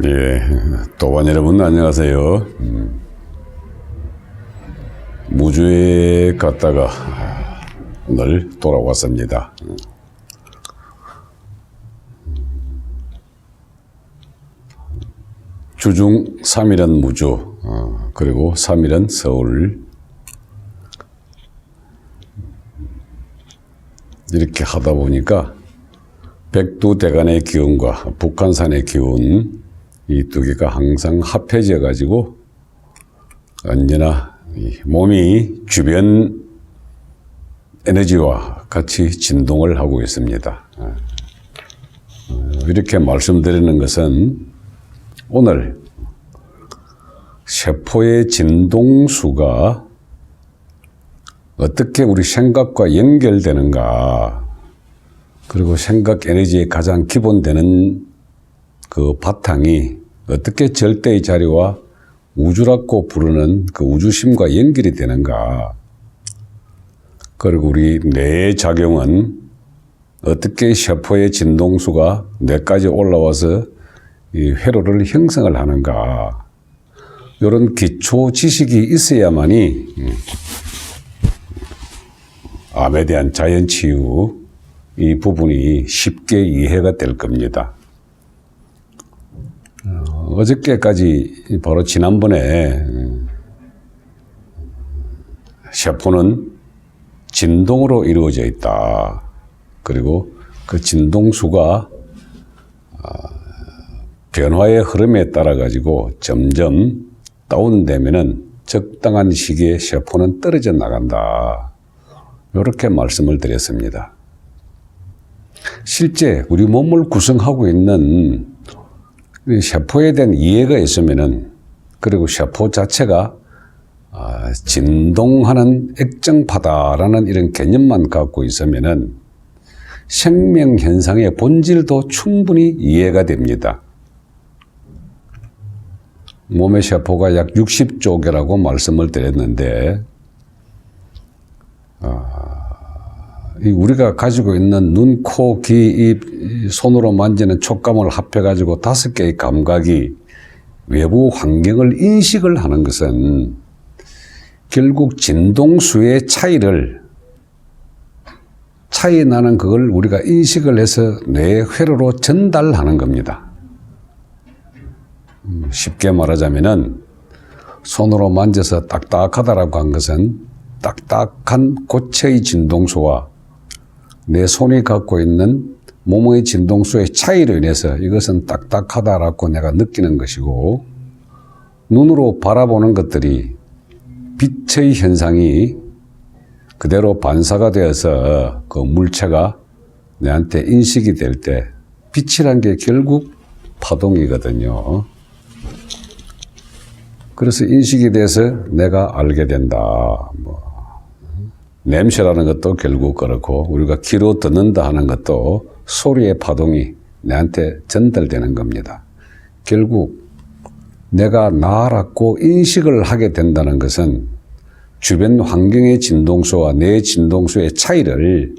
예, 또반 여러분 안녕하세요. 무주에 갔다가 오늘 돌아왔습니다. 주중 3일은 무주, 그리고 3일은 서울. 이렇게 하다 보니까 백두대간의 기운과 북한산의 기운, 이 두 개가 항상 합해져 가지고 언제나 몸이 주변 에너지와 같이 진동을 하고 있습니다. 이렇게 말씀드리는 것은 오늘 세포의 진동수가 어떻게 우리 생각과 연결되는가, 그리고 생각 에너지의 가장 기본되는 그 바탕이 어떻게 절대의 자리와 우주라고 부르는 그 우주심과 연결이 되는가, 그리고 우리 뇌의 작용은 어떻게 세포의 진동수가 뇌까지 올라와서 이 회로를 형성을 하는가, 이런 기초 지식이 있어야만이 암에 대한 자연치유 이 부분이 쉽게 이해가 될 겁니다. 어저께까지 바로 지난번에 세포는 진동으로 이루어져 있다. 그리고 그 진동수가 변화의 흐름에 따라 가지고 점점 다운되면은 적당한 시기에 세포는 떨어져 나간다. 이렇게 말씀을 드렸습니다. 실제 우리 몸을 구성하고 있는 세포에 대한 이해가 있으면은, 그리고 세포 자체가 진동하는 액정파다라는 이런 개념만 갖고 있으면은 생명 현상의 본질도 충분히 이해가 됩니다. 몸의 세포가 약 60조 개라고 말씀을 드렸는데, 우리가 가지고 있는 눈, 코, 귀, 입, 손으로 만지는 촉감을 합해가지고 5개의 감각이 외부 환경을 인식을 하는 것은 결국 진동수의 차이 나는 그걸 우리가 인식을 해서 뇌 회로로 전달하는 겁니다. 쉽게 말하자면은 손으로 만져서 딱딱하다라고 한 것은 딱딱한 고체의 진동수와 내 손이 갖고 있는 몸의 진동수의 차이로 인해서 이것은 딱딱하다라고 내가 느끼는 것이고, 눈으로 바라보는 것들이 빛의 현상이 그대로 반사가 되어서 그 물체가 내한테 인식이 될 때 빛이란 게 결국 파동이거든요. 그래서 인식이 돼서 내가 알게 된다. 냄새라는 것도 결국 그렇고, 우리가 귀로 듣는다 하는 것도 소리의 파동이 내한테 전달되는 겁니다. 결국 내가 나라고 인식을 하게 된다는 것은 주변 환경의 진동수와 내 진동수의 차이를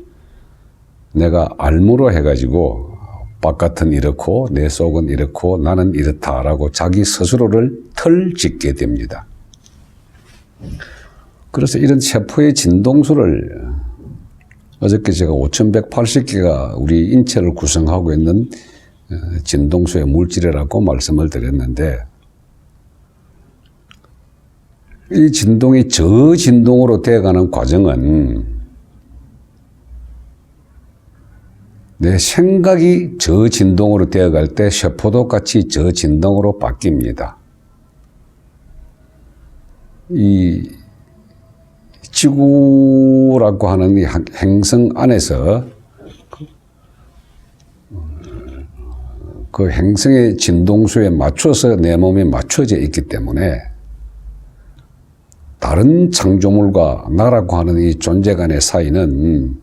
내가 알므로 해가지고 바깥은 이렇고 내 속은 이렇고 나는 이렇다라고 자기 스스로를 털짓게 됩니다. 그래서 이런 세포의 진동수를 어저께 제가 5180개가 우리 인체를 구성하고 있는 진동수의 물질이라고 말씀을 드렸는데, 이 진동이 저진동으로 되어가는 과정은 내 생각이 저진동으로 되어갈 때 세포도 같이 저진동으로 바뀝니다. 이 지구라고 하는 이 행성 안에서 그 행성의 진동수에 맞춰서 내 몸이 맞춰져 있기 때문에 다른 창조물과 나라고 하는 이 존재 간의 사이는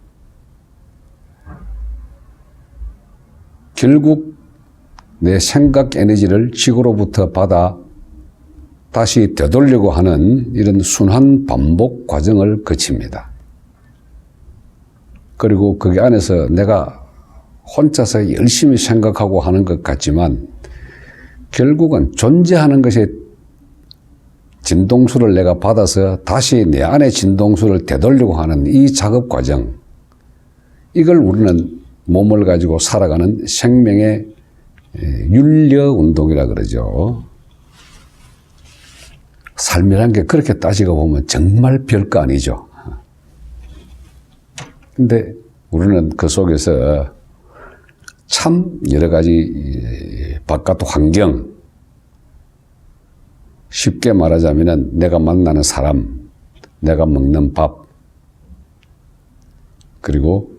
결국 내 생각 에너지를 지구로부터 받아 다시 되돌려고 하는 이런 순환 반복 과정을 거칩니다. 그리고 거기 안에서 내가 혼자서 열심히 생각하고 하는 것 같지만 결국은 존재하는 것에 진동수를 내가 받아서 다시 내 안의 진동수를 되돌리고 하는 이 작업 과정, 이걸 우리는 몸을 가지고 살아가는 생명의 윤려 운동이라 그러죠. 삶이란 게 그렇게 따지고 보면 정말 별거 아니죠. 근데 우리는 그 속에서 참 여러 가지 바깥 환경, 쉽게 말하자면 내가 만나는 사람, 내가 먹는 밥, 그리고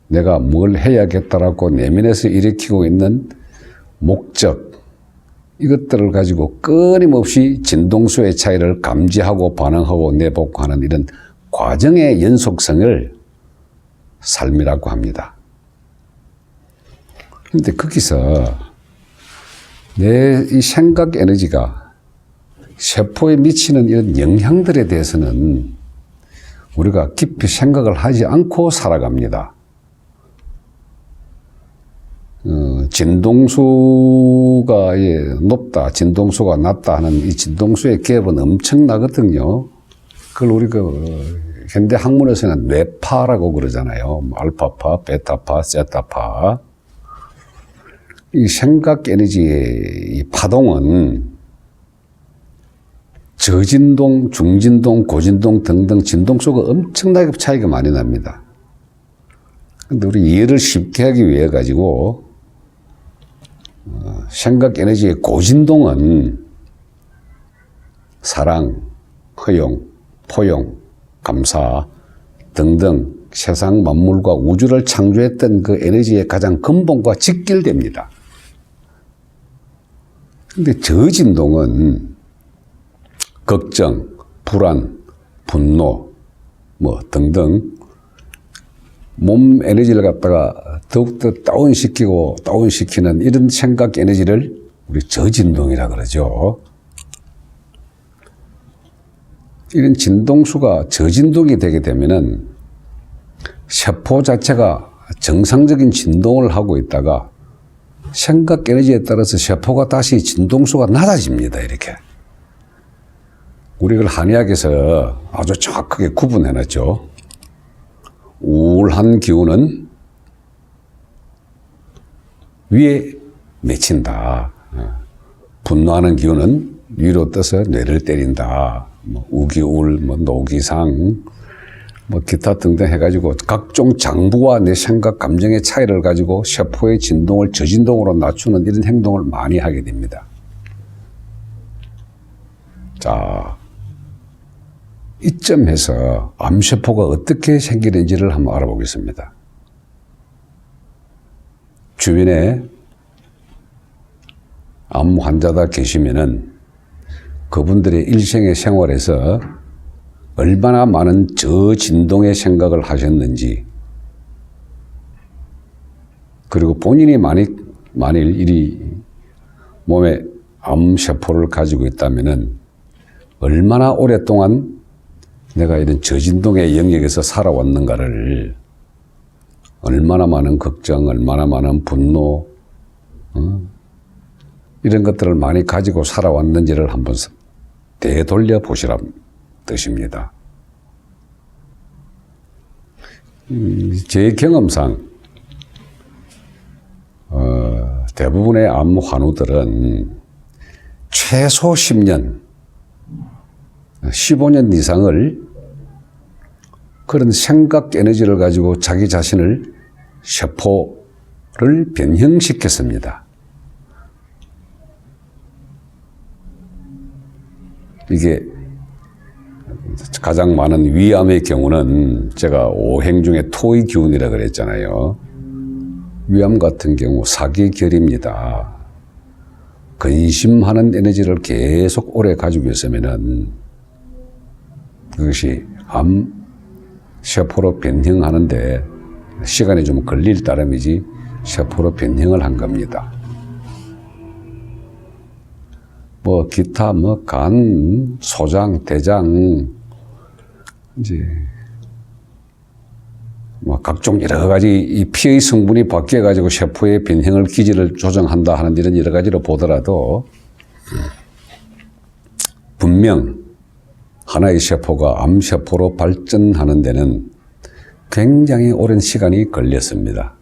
내가 뭘 해야겠다라고 내면에서 일으키고 있는 목적, 이것들을 가지고 끊임없이 진동수의 차이를 감지하고 반응하고 내복하는 이런 과정의 연속성을 삶이라고 합니다. 그런데 거기서 내 이 생각 에너지가 세포에 미치는 이런 영향들에 대해서는 우리가 깊이 생각을 하지 않고 살아갑니다. 진동수가 높다, 진동수가 낮다 하는 이 진동수의 갭은 엄청나거든요. 그걸 우리 현대 학문에서는 뇌파라고 그러잖아요. 알파파, 베타파, 세타파. 이 생각 에너지의 이 파동은 저진동, 중진동, 고진동 등등 진동수가 엄청나게 차이가 많이 납니다. 근데 우리 이해를 쉽게 하기 위해 가지고 생각 에너지의 고진동은 사랑, 허용, 포용, 감사 등등 세상 만물과 우주를 창조했던 그 에너지의 가장 근본과 직결됩니다. 근데 저진동은 걱정, 불안, 분노 뭐 등등 몸 에너지를 갖다가 더욱더 다운시키는 이런 생각 에너지를 우리 저진동이라 그러죠. 이런 진동수가 저진동이 되게 되면은 세포 자체가 정상적인 진동을 하고 있다가 생각 에너지에 따라서 세포가 다시 진동수가 낮아집니다. 이렇게. 우리가 한의학에서 아주 정확하게 구분해놨죠. 우울한 기운은 위에 맺힌다. 분노하는 기운은 위로 떠서 뇌를 때린다. 우기울, 노기상, 기타 등등 해가지고 각종 장부와 내 생각, 감정의 차이를 가지고 세포의 진동을 저진동으로 낮추는 이런 행동을 많이 하게 됩니다. 자, 이점에서 암세포가 어떻게 생기는지를 한번 알아보겠습니다. 주변에 암 환자다 계시면은 그분들의 일생의 생활에서 얼마나 많은 저진동의 생각을 하셨는지, 그리고 본인이 만일 이 몸에 암세포를 가지고 있다면은 얼마나 오랫동안 내가 이런 저진동의 영역에서 살아왔는가를, 얼마나 많은 걱정, 얼마나 많은 분노, 이런 것들을 많이 가지고 살아왔는지를 한번 되돌려 보시라는 뜻입니다. 제 경험상 대부분의 암 환우들은 최소 10년, 15년 이상을 그런 생각 에너지를 가지고 자기 자신을 세포를 변형시켰습니다. 이게 가장 많은 위암의 경우는 제가 오행 중에 토의 기운이라 그랬잖아요. 위암 같은 경우 사계결입니다. 근심하는 에너지를 계속 오래 가지고 있으면은 그것이 암 세포로 변형하는데 시간이 좀 걸릴 따름이지 세포로 변형을 한 겁니다. 기타 간, 소장, 대장, 이제 각종 여러 가지 이 피의 성분이 바뀌어 가지고 세포의 변형을 기질을 조정한다 하는 이런 여러 가지로 보더라도 분명 하나의 세포가 암세포로 발전하는 데는 굉장히 오랜 시간이 걸렸습니다.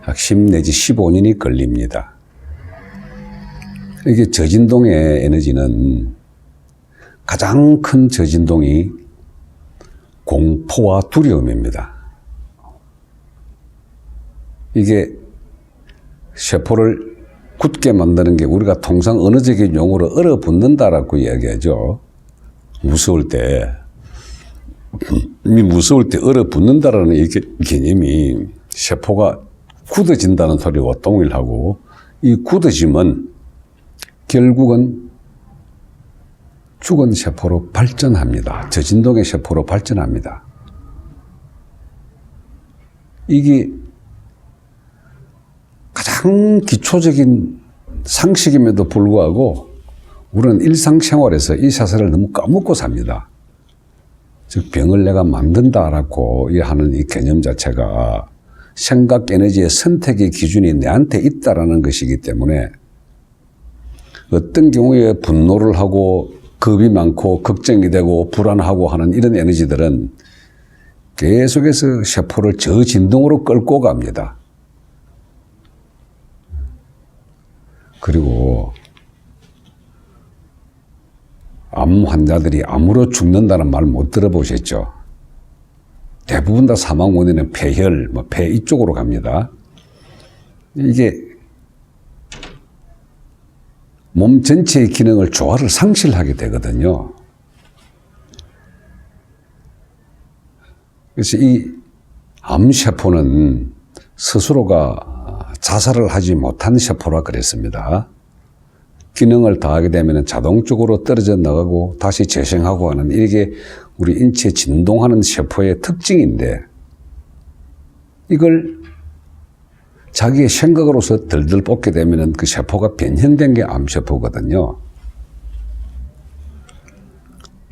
약 10 내지 15년이 걸립니다. 이게 저진동의 에너지는 가장 큰 저진동이 공포와 두려움입니다. 이게 세포를 굳게 만드는 게 우리가 통상 언어적인 용어로 얼어붙는다라고 이야기하죠. 무서울 때 얼어붙는다라는 이 개념이 세포가 굳어진다는 소리와 동일하고, 이 굳어짐은 결국은 죽은 세포로 발전합니다. 저진동의 세포로 발전합니다. 이게 가장 기초적인 상식임에도 불구하고 우리는 일상생활에서 이 사실을 너무 까먹고 삽니다. 즉 병을 내가 만든다라고 하는 이 개념 자체가 생각 에너지의 선택의 기준이 내한테 있다라는 것이기 때문에 어떤 경우에 분노를 하고 겁이 많고 걱정이 되고 불안하고 하는 이런 에너지들은 계속해서 세포를 저진동으로 끌고 갑니다. 그리고 암 환자들이 암으로 죽는다는 말 못 들어보셨죠? 대부분 다 사망 원인은 폐혈, 폐 이쪽으로 갑니다. 이게 몸 전체의 기능을 조화를 상실하게 되거든요. 그래서 이 암세포는 스스로가 자살을 하지 못한 세포라 그랬습니다. 기능을 다하게 되면 자동적으로 떨어져 나가고 다시 재생하고 하는, 이게 우리 인체에 진동하는 세포의 특징인데, 이걸 자기의 생각으로서 덜덜 뽑게 되면 그 세포가 변형된 게 암세포거든요.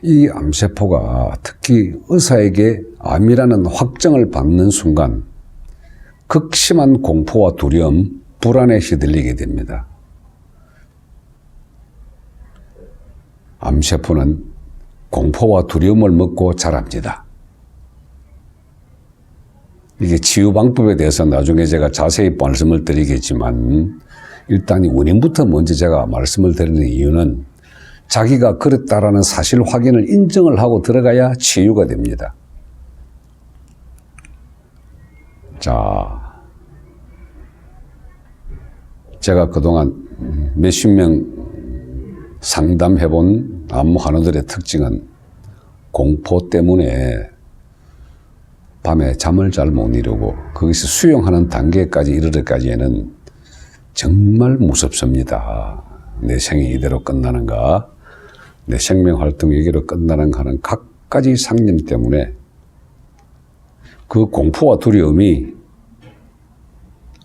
이 암세포가 특히 의사에게 암이라는 확정을 받는 순간 극심한 공포와 두려움, 불안에 시들리게 됩니다. 암세포는 공포와 두려움을 먹고 자랍니다. 이게 치유 방법에 대해서 나중에 제가 자세히 말씀을 드리겠지만, 일단 이 원인부터 먼저 제가 말씀을 드리는 이유는 자기가 그랬다라는 사실 확인을 인정을 하고 들어가야 치유가 됩니다. 자, 제가 그동안 몇십 명 상담해본 암 환우들의 특징은 공포 때문에 밤에 잠을 잘 못 이루고 거기서 수용하는 단계까지 이르기까지에는 정말 무섭습니다. 내 생이 이대로 끝나는가, 내 생명 활동이 여기로 끝나는가 하는 갖가지 상념 때문에 그 공포와 두려움이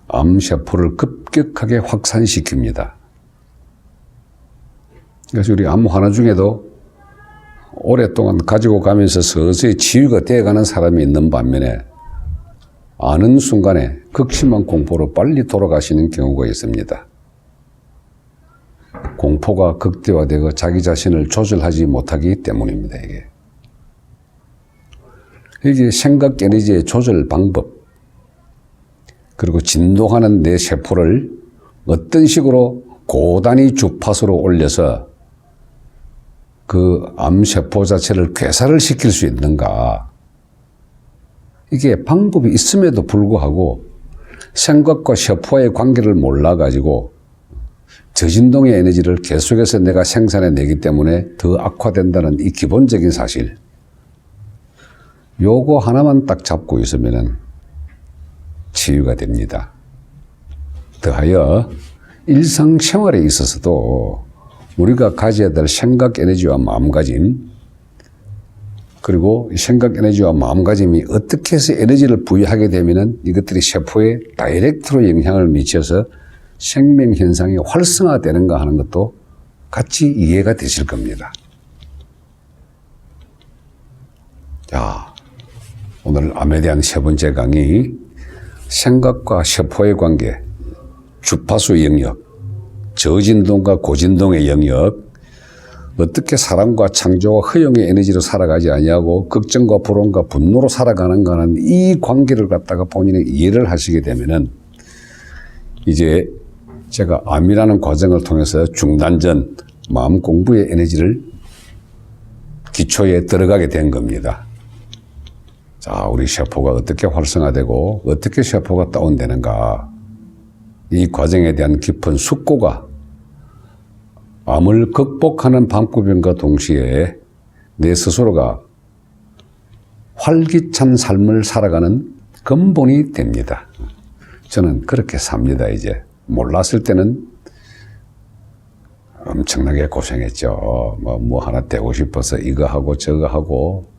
암세포를 급격하게 확산시킵니다. 그래서 우리 암 환우 중에도 오랫동안 가지고 가면서 서서히 치유가 되어가는 사람이 있는 반면에 아는 순간에 극심한 공포로 빨리 돌아가시는 경우가 있습니다. 공포가 극대화되고 자기 자신을 조절하지 못하기 때문입니다. 이게 생각 에너지의 조절 방법, 그리고 진동하는 내 세포를 어떤 식으로 고단위 주파수로 올려서 그 암세포 자체를 괴사를 시킬 수 있는가. 이게 방법이 있음에도 불구하고 생각과 세포의 관계를 몰라가지고 저진동의 에너지를 계속해서 내가 생산해내기 때문에 더 악화된다는 이 기본적인 사실. 요거 하나만 딱 잡고 있으면은 치유가 됩니다. 더하여 일상생활에 있어서도 우리가 가져야 될 생각 에너지와 마음가짐, 그리고 생각 에너지와 마음가짐이 어떻게 해서 에너지를 부여하게 되면은 이것들이 세포에 다이렉트로 영향을 미쳐서 생명 현상이 활성화되는가 하는 것도 같이 이해가 되실 겁니다. 자, 오늘 암에 대한 세 번째 강의, 생각과 세포의 관계, 주파수 영역, 저진동과 고진동의 영역, 어떻게 사랑과 창조와 허용의 에너지로 살아가지 아니하고 걱정과 불안과 분노로 살아가는가는 이 관계를 갖다가 본인이 이해를 하시게 되면은 이제 제가 암이라는 과정을 통해서 중단 전 마음 공부의 에너지를 기초에 들어가게 된 겁니다. 자, 우리 세포가 어떻게 활성화되고 어떻게 세포가 다운되는가, 이 과정에 대한 깊은 숙고가 암을 극복하는 방법인과 동시에 내 스스로가 활기찬 삶을 살아가는 근본이 됩니다. 저는 그렇게 삽니다. 이제 몰랐을 때는 엄청나게 고생했죠. 뭐 하나 되고 싶어서 이거 하고 저거 하고,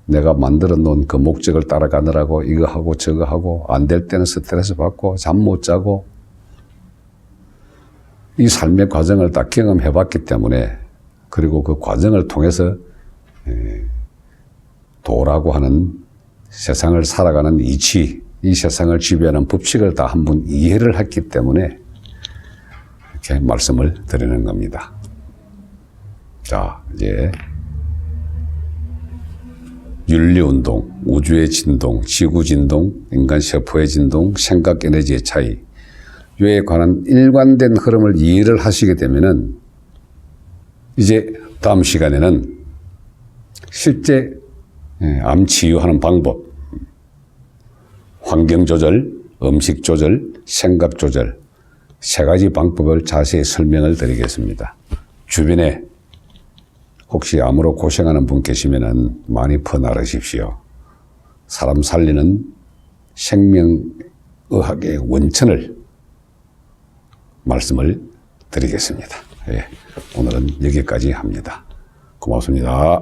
내가 만들어 놓은 그 목적을 따라가느라고 이거 하고 저거 하고, 안 될 때는 스트레스 받고 잠 못 자고, 이 삶의 과정을 다 경험해 봤기 때문에, 그리고 그 과정을 통해서 도라고 하는 세상을 살아가는 이치, 이 세상을 지배하는 법칙을 다 한번 이해를 했기 때문에 이렇게 말씀을 드리는 겁니다. 자, 이제 윤리운동, 우주의 진동, 지구 진동, 인간 세포의 진동, 생각 에너지의 차이, 이에 관한 일관된 흐름을 이해를 하시게 되면은 이제 다음 시간에는 실제 암 치유하는 방법, 환경 조절, 음식 조절, 생각 조절, 세 가지 방법을 자세히 설명을 드리겠습니다. 주변에 혹시 암으로 고생하는 분 계시면은 많이 퍼나르십시오. 사람 살리는 생명의학의 원천을 말씀을 드리겠습니다. 예, 오늘은 여기까지 합니다. 고맙습니다.